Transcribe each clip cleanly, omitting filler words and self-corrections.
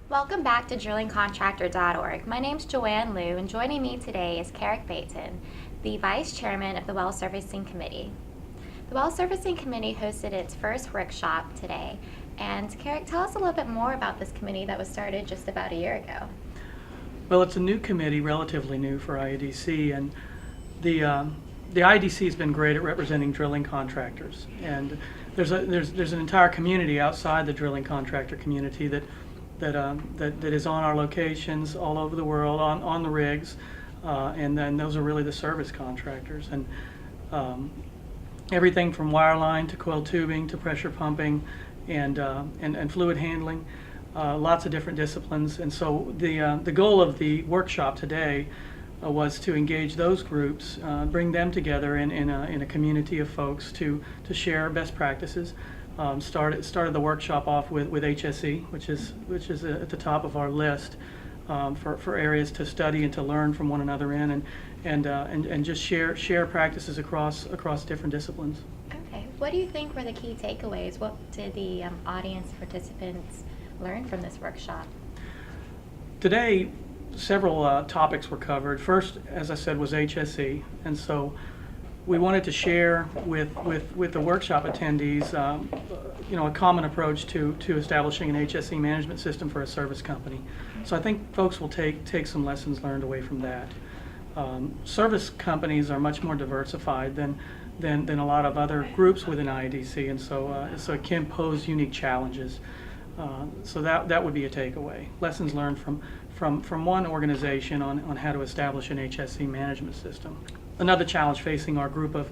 Welcome back to drillingcontractor.org. My name's Joanne Liu, and joining me today is Carrick Baton, the Vice Chairman of the Well Servicing Committee. The Well Servicing Committee hosted its first workshop today, and Carrick, tell us a little bit more about this committee that was started just about a year ago. Well, it's a new committee, relatively new for IADC, and the IADC has been great at representing drilling contractors. And there's an entire community outside the drilling contractor community that is on our locations all over the world, on the rigs, and then those are really the service contractors. And everything from wireline to coiled tubing to pressure pumping and fluid handling. Lots of different disciplines, and so the goal of the workshop today was to engage those groups, bring them together in a community of folks to share best practices. Started the workshop off with HSE, which is at the top of our list for areas to study and to learn from one another in, and just share practices across different disciplines. Okay, what do you think were the key takeaways? What did the audience participants learn from this workshop? Today, several topics were covered. First, as I said, was HSE, and so we wanted to share with the workshop attendees, a common approach to establishing an HSE management system for a service company. So I think folks will take some lessons learned away from that. Service companies are much more diversified than a lot of other groups within IADC, and so it can pose unique challenges. So that would be a takeaway. Lessons learned from one organization on how to establish an HSE management system. Another challenge facing our group of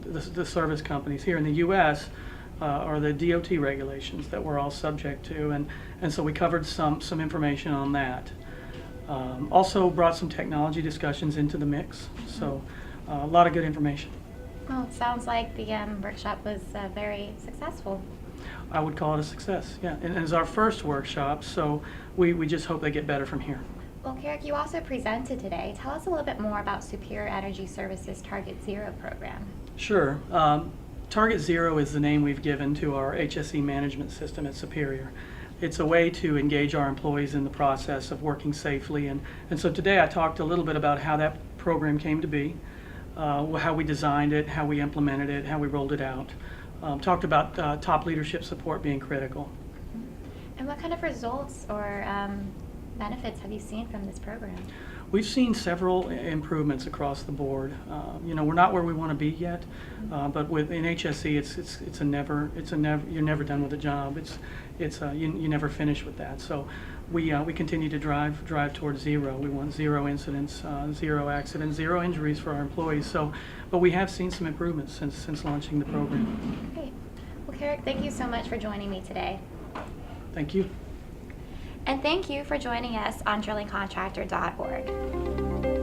the service companies here in the U.S. Are the DOT regulations that we're all subject to, and so we covered some information on that. Also brought some technology discussions into the mix, so a lot of good information. Well, it sounds like the workshop was very successful. I would call it a success, yeah. And it's our first workshop, so we just hope they get better from here. Well, Carrick, you also presented today. Tell us a little bit more about Superior Energy Services Target Zero program. Sure. Target Zero is the name we've given to our HSE management system at Superior. It's a way to engage our employees in the process of working safely, and so today I talked a little bit about how that program came to be, how we designed it, how we implemented it, how we rolled it out. Talked about top leadership support being critical. And what kind of results or benefits have you seen from this program? We've seen several improvements across the board. We're not where we want to be yet, but in HSE, you're never done with a job. You never finish with that. So we continue to drive towards zero. We want zero incidents, zero accidents, zero injuries for our employees. But we have seen some improvements since launching the program. Great. Well, Carrick, thank you so much for joining me today. Thank you. And thank you for joining us on drillingcontractor.org.